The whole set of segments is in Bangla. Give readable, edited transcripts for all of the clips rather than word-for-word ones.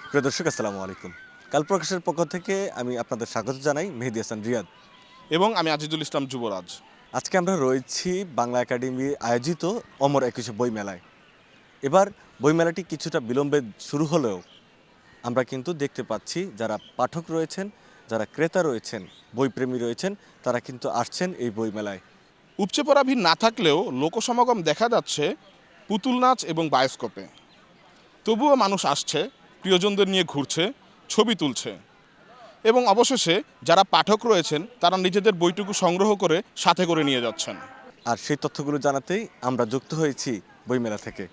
প্রিয় দর্শক আসসালামু আলাইকুম। কাল প্রকাশের পক্ষ থেকে আমি আপনাদের স্বাগত জানাই, মেহেদী হাসান রিয়াদ। এবং আমি আজিজুল ইসলাম যুবরাজ। আজকে আমরা রয়েছি বাংলা একাডেমি আয়োজিত অমর একুশে বইমেলায়। এবার বইমেলাটি কিছুটা বিলম্বে শুরু হলেও আমরা কিন্তু দেখতে পাচ্ছি যারা পাঠক রয়েছেন, যারা ক্রেতা রয়েছেন, বইপ্রেমী রয়েছেন, তারা কিন্তু আসছেন এই বইমেলায়। উপচে পড়া ভিড় না থাকলেও লোকসমাগম দেখা যাচ্ছে পুতুল নাচ এবং বায়োস্কোপে। তবুও মানুষ আসছে, প্রিয়জনদের নিয়ে ঘুরছে, ছবি তুলছে এবং অবশেষে যারা পাঠক রয়েছেন তারা নিজেদের বইটুকু সংগ্রহ করে সাথে করে নিয়ে যাচ্ছেন। আর সেই তথ্যগুলো জানাতেই আমরা যুক্ত হয়েছি বইমেলা থেকে।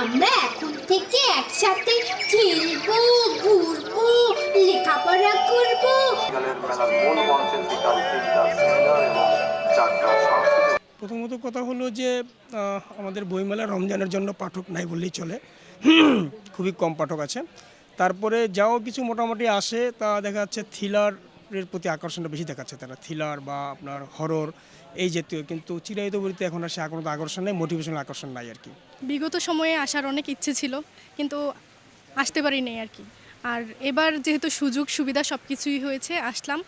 আমরা এখন থেকে একসাথে খেলবো, ঘুরবো, লেখাপড়া করবো। বিকালের মেলার মূল মঞ্চের বিকাল 3টা সেমিনার এবং 4টা সাংস্কৃতিক। প্রথমত কথা হলো যে আমাদের বইমেলা রমজানের জন্য পাঠক নাই বললেই চলে। খুবই কম পাঠক আছে। তারপরে যাও কিছু মোটামুটি আসে, তা দেখা যাচ্ছে থ্রিলারের প্রতি আকর্ষণটা বেশি দেখাচ্ছে তারা, থ্রিলার বা আপনার হরর এই জাতীয়। কিন্তু চিরায়ত বইতে এখন আর সে কোনো আকর্ষণ নেই, মোটিভেশনাল আকর্ষণ নাই আর কি। বিগত সময়ে আসার অনেক ইচ্ছে ছিল, কিন্তু আসতে পারিনি আর কি। আর এবার যেহেতু সুযোগ সুবিধা সব কিছুই হয়েছে, আসলাম,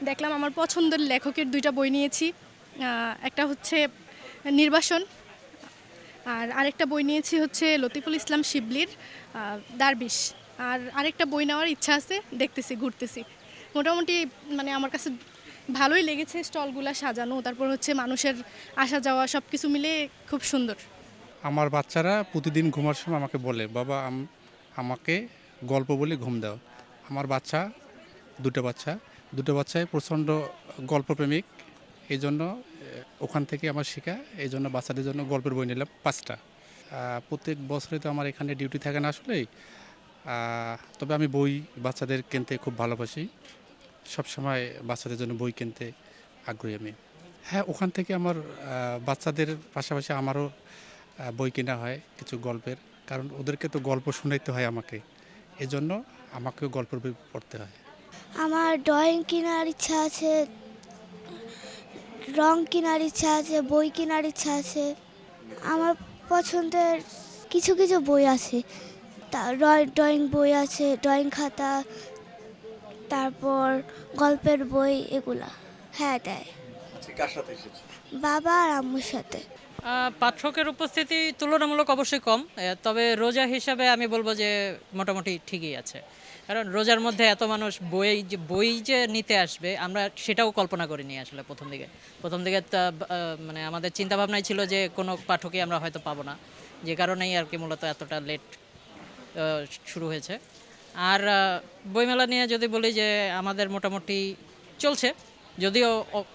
দেখলাম। আমার পছন্দের লেখকের দুইটা বই নিয়েছি। একটা হচ্ছে নির্বাসন, আর আরেকটা বই নিয়েছি হচ্ছে লতিফুল ইসলাম শিবলির দারবিশ। আর আরেকটা বই নেওয়ার ইচ্ছা আছে, দেখতেছি, ঘুরতেছি। মোটামুটি মানে আমার কাছে ভালোই লেগেছে, স্টলগুলো সাজানো, তারপর হচ্ছে মানুষের আসা যাওয়া সব কিছু মিলে খুব সুন্দর। আমার বাচ্চারা প্রতিদিন ঘুমার সময় আমাকে বলে, বাবা আমাকে গল্প বলে ঘুম দাও। আমার দুটো বাচ্চাই প্রচণ্ড গল্পপ্রেমিক। এই জন্য ওখান থেকে আমার শেখা, এই জন্য বাচ্চাদের জন্য গল্পের বই নিলাম 5টা। প্রত্যেক বছরে তো আমার এখানে ডিউটি থাকে না আসলেই। তবে আমি বই বাচ্চাদের কিনতে খুব ভালোবাসি, সবসময় বাচ্চাদের জন্য বই কিনতে আগ্রহী আমি। হ্যাঁ, ওখান থেকে আমার বাচ্চাদের পাশাপাশি আমারও বই কেনা হয় কিছু গল্পের, কারণ ওদেরকে তো গল্প শোনাইতে হয় আমাকে, এজন্য আমাকেও গল্পের বই পড়তে হয়। আমার ড্রয়িং কেনার ইচ্ছা আছে, রং কেনার ইচ্ছা আছে, বই কেনার ইচ্ছা আছে। আমার পছন্দের কিছু কিছু বই আছে, ড্রয়িং বই আছে, ড্রয়িং খাতা, তারপর গল্পের বই, এগুলা। হ্যাঁ, দেয়। কার সাথে এসেছে? বাবা আর আম্মুর সাথে। পাঠকের উপস্থিতি তুলনামূলক অবশ্যই কম, তবে রোজা হিসাবে আমি বলবো যে মোটামুটি ঠিকই আছে। কারণ রোজার মধ্যে এত মানুষ বই যে নিতে আসবে, আমরা সেটাও কল্পনা করিনি আসলে প্রথম দিকে মানে আমাদের চিন্তাভাবনাই ছিল যে কোনো পাঠকই আমরা হয়তো পাবো না, যে কারণেই আর কি মূলত এতটা লেট শুরু হয়েছে। আর বইমেলা নিয়ে যদি বলি যে আমাদের মোটামুটি চলছে, যদিও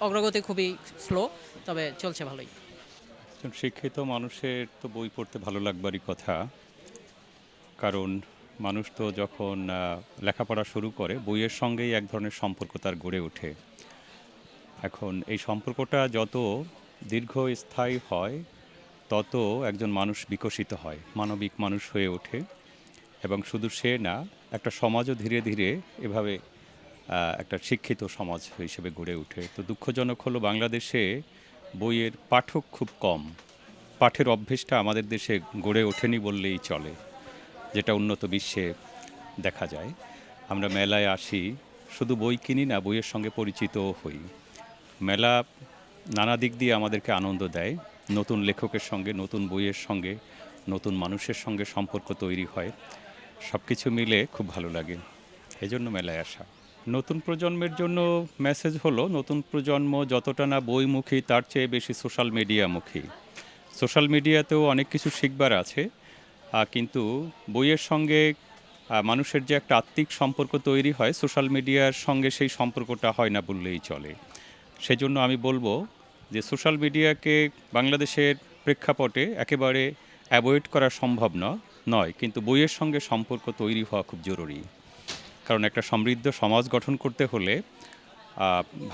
অগ্রগতি খুবই স্লো, তবে চলছে ভালোই। একজন শিক্ষিত মানুষের তো বই পড়তে ভালো লাগবারই কথা, কারণ মানুষ তো যখন লেখাপড়া শুরু করে বইয়ের সঙ্গেই এক ধরনের সম্পর্ক তার গড়ে ওঠে। এখন এই সম্পর্কটা যত দীর্ঘস্থায়ী হয়, তত একজন মানুষ বিকশিত হয়, মানবিক মানুষ হয়ে ওঠে। এবং শুধু সে না, একটা সমাজও ধীরে ধীরে এভাবে একটা শিক্ষিত সমাজ হিসেবে গড়ে ওঠে। তো দুঃখজনক হলো বাংলাদেশে বইয়ের পাঠক খুব কম, পাঠের অভ্যেসটা আমাদের দেশে গড়ে ওঠেনি বললেই চলে, যেটা উন্নত বিশ্বে দেখা যায়। আমরা মেলায় আসি, শুধু বই কিনি না, বইয়ের সঙ্গে পরিচিতও হই। মেলা নানা দিক দিয়ে আমাদেরকে আনন্দ দেয়, নতুন লেখকের সঙ্গে, নতুন বইয়ের সঙ্গে, নতুন মানুষের সঙ্গে সম্পর্ক তৈরি হয়। সব কিছু মিলে খুব ভালো লাগে, এজন্য মেলায় আসা। নতুন প্রজন্মের জন্য মেসেজ হলো, নতুন প্রজন্ম যতটা না বইমুখী, তার চেয়ে বেশি সোশ্যাল মিডিয়ামুখী। সোশ্যাল মিডিয়াতেও অনেক কিছু শিখবার আছে, কিন্তু বইয়ের সঙ্গে মানুষের যে একটা আত্মিক সম্পর্ক তৈরি হয়, সোশ্যাল মিডিয়ার সঙ্গে সেই সম্পর্কটা হয় না বললেই চলে। সেজন্য আমি বলবো যে সোশ্যাল মিডিয়াকে বাংলাদেশের প্রেক্ষাপটে একেবারে অ্যাভয়েড করা সম্ভব নয়, কিন্তু বইয়ের সঙ্গে সম্পর্ক তৈরি হওয়া খুব জরুরি। কারণ একটা সমৃদ্ধ সমাজ গঠন করতে হলে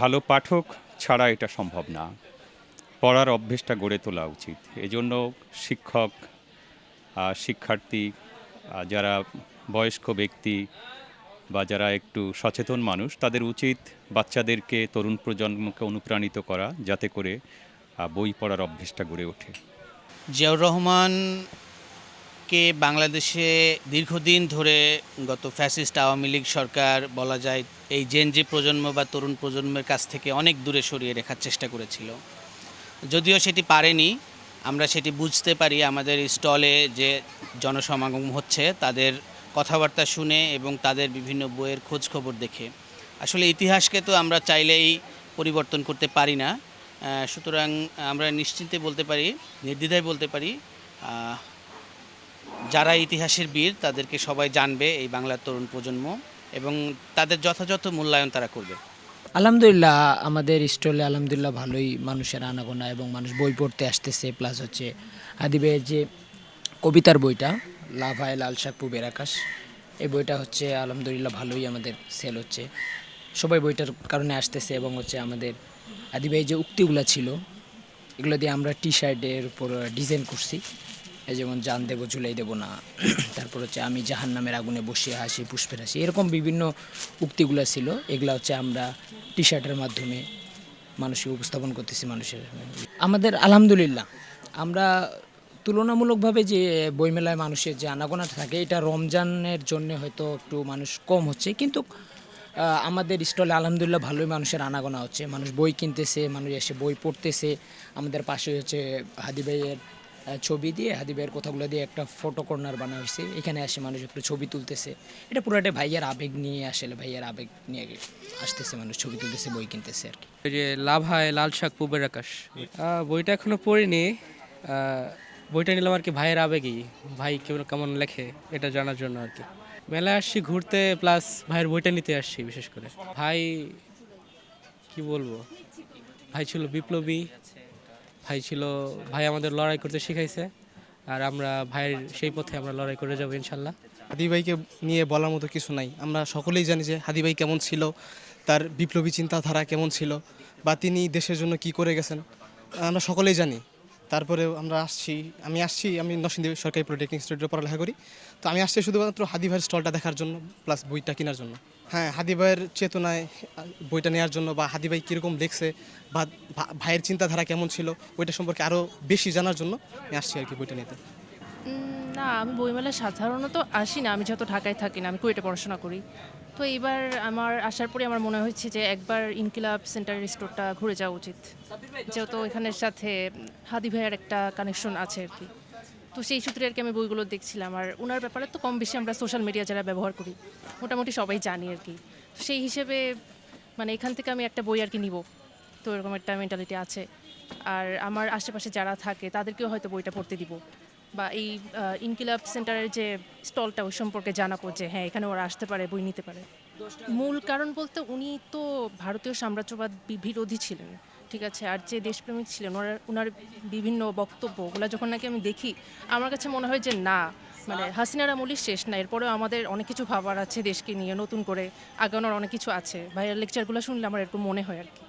ভালো পাঠক ছাড়া এটা সম্ভব না, পড়ার অভ্যেসটা গড়ে তোলা উচিত। এজন্য শিক্ষক, শিক্ষার্থী, যারা বয়স্ক ব্যক্তি বা যারা একটু সচেতন মানুষ, তাদের উচিত বাচ্চাদেরকে, তরুণ প্রজন্মকে অনুপ্রাণিত করা, যাতে করে বই পড়ার অভ্যেসটা গড়ে ওঠে। জিয়াউর রহমান একে বাংলাদেশে দীর্ঘদিন ধরে গত ফ্যাসিস্ট আওয়ামী লীগ সরকার বলা যায় এই জেনজি প্রজন্ম বা তরুণ প্রজন্মের কাছ থেকে অনেক দূরে সরিয়ে রাখার চেষ্টা করেছিল। যদিও সেটি পারেনি, আমরা সেটি বুঝতে পারি আমাদের স্টলে যে জনসমাগম হচ্ছে তাদের কথাবার্তা শুনে এবং তাদের বিভিন্ন বইয়ের খোঁজ খবর দেখে। আসলে ইতিহাসকে তো আমরা চাইলেই পরিবর্তন করতে পারি না, সুতরাং আমরা নিশ্চিন্তে বলতে পারি, নির্দ্বিধায় বলতে পারি, যারা ইতিহাসের বীর তাদেরকে সবাই জানবে এই বাংলার তরুণ প্রজন্ম এবং তাদের যথাযথ মূল্যায়ন তারা করবে। আলহামদুলিল্লাহ আমাদের স্টলে আলহামদুলিল্লাহ ভালোই মানুষের আনাগোনা এবং মানুষ বই পড়তে আসতেছে। প্লাস হচ্ছে আদিবের যে কবিতার বইটা লাভ হয় লাল শাক পুবের আকাশ, এই বইটা হচ্ছে আলহামদুলিল্লাহ ভালোই আমাদের সেল হচ্ছে, সবাই বইটার কারণে আসতেছে। এবং হচ্ছে আমাদের আদিবের যে উক্তিগুলো ছিল এগুলো দিয়ে আমরা টি শার্টের উপর ডিজাইন করছি, এই যেমন জান দেবো ঝুলাই দেবো না, তারপর হচ্ছে আমি জাহান নামের আগুনে বসিয়ে হাসি পুষ্পের হাসি, এরকম বিভিন্ন উক্তিগুলো ছিল। এগুলো হচ্ছে আমরা টি শার্টের মাধ্যমে মানুষকে উপস্থাপন করতেছি মানুষের। আমাদের আলহামদুলিল্লাহ আমরা তুলনামূলকভাবে যে বইমেলায় মানুষের যে আনাগোনা থাকে এটা রমজানের জন্য হয়তো একটু মানুষ কম হচ্ছে, কিন্তু আমাদের স্টলে আলহামদুলিল্লাহ ভালোই মানুষের আনাগোনা হচ্ছে, মানুষ বই কিনতেছে, মানুষ এসে বই পড়তেছে। আমাদের পাশে হচ্ছে হাদি ভাইয়ের ছবি দিয়ে, হাদি ভাইয়ের কথাগুলো দিয়ে একটা ফটো কর্নার বানা হয়েছে, এখানে এসে মানুষ একটু ছবি তুলতেছে। এটা পুরোটা ভাইয়ের আবেগ নিয়ে আসলে ভাইয়ের আবেগ নিয়ে আসতেছে, মানুষ ছবি তুলতেছে, বই কিনতেছে আর কি। ওই যে লাভ হয় লাল শাক পুবের আকাশ, বইটা এখনো পড়িনি, বইটা নিলাম আর কি ভাইয়ের আবেগই, ভাই কেমন লেখে এটা জানার জন্য আর কি। মেলায় আসছি ঘুরতে, প্লাস ভাইয়ের বইটা নিতে আসছি বিশেষ করে। ভাই কি বলবো, ভাই ছিল বিপ্লবী, ভাই আমাদের লড়াই করতে শিখাইছে, আর আমরা ভাইয়ের সেই পথে আমরা লড়াই করে যাবো ইনশাল্লাহ। হাদি ভাইকে নিয়ে বলার মতো কিছু নাই, আমরা সকলেই জানি যে হাদি ভাই কেমন ছিল, তার বিপ্লবী চিন্তাধারা কেমন ছিল, বা তিনি দেশের জন্য কি করে গেছেন আমরা সকলেই জানি। তারপরেও আমি আসছি নরসিংদী সরকারি পলিটেকনিক ইনস্টিটিউটে পড়ালেখা করি, তো আমি আসছি শুধুমাত্র হাদি ভাইয়ের স্টলটা দেখার জন্য প্লাস বইটা কেনার জন্য। হ্যাঁ, হাদি ভাইয়ের চেতনায় বইটা নেওয়ার জন্য, বা হাদি ভাই কীরকম দেখছে বা ভাইয়ের চিন্তাধারা কেমন ছিল ওইটা সম্পর্কে আরও বেশি জানার জন্য আমি আসছি আর কি বইটা নিতে। না, আমি বইমেলায় সাধারণত আসি না, আমি যেহেতু ঢাকায় থাকি না, আমি কুয়েটে পড়াশোনা করি। তো এইবার আমার আসার পরে আমার মনে হচ্ছে যে একবার ইনকিলাব সেন্টারের স্টোরটা ঘুরে যাওয়া উচিত, যেহেতু এখানের সাথে হাদি ভাইয়ের একটা কানেকশন আছে আর কি। তো সেই সূত্রে আর কি আমি বইগুলো দেখছিলাম, আর ওনার ব্যাপারে তো কম বেশি আমরা সোশ্যাল মিডিয়া যারা ব্যবহার করি মোটামুটি সবাই জানি আর কি। তো সেই হিসেবে মানে এখান থেকে আমি একটা বই আর কি নিব, তো এরকম একটা মেন্টালিটি আছে। আর আমার আশেপাশে যারা থাকে তাদেরকেও হয়তো বইটা পড়তে দিব, বা এই ইনকিলাব সেন্টারের যে স্টলটা ওই সম্পর্কে জানাবো যে হ্যাঁ এখানে ওরা আসতে পারে, বই নিতে পারে। মূল কারণ বলতে উনি তো ভারতীয় সাম্রাজ্যবাদ বিরোধী ছিলেন, ঠিক আছে, আর যে দেশপ্রেমিক ছিলেন ওনার বিভিন্ন বক্তব্য ওগুলো যখন নাকি আমি দেখি আমার কাছে মনে হয় যে না, মানে হাসিনার আমলই শেষ না, এরপরেও আমাদের অনেক কিছু ভাবার আছে দেশকে নিয়ে, নতুন করে আগানোর অনেক কিছু আছে। ভাইয়ের লেকচারগুলো শুনলে আমার এরকম মনে হয় আর কি।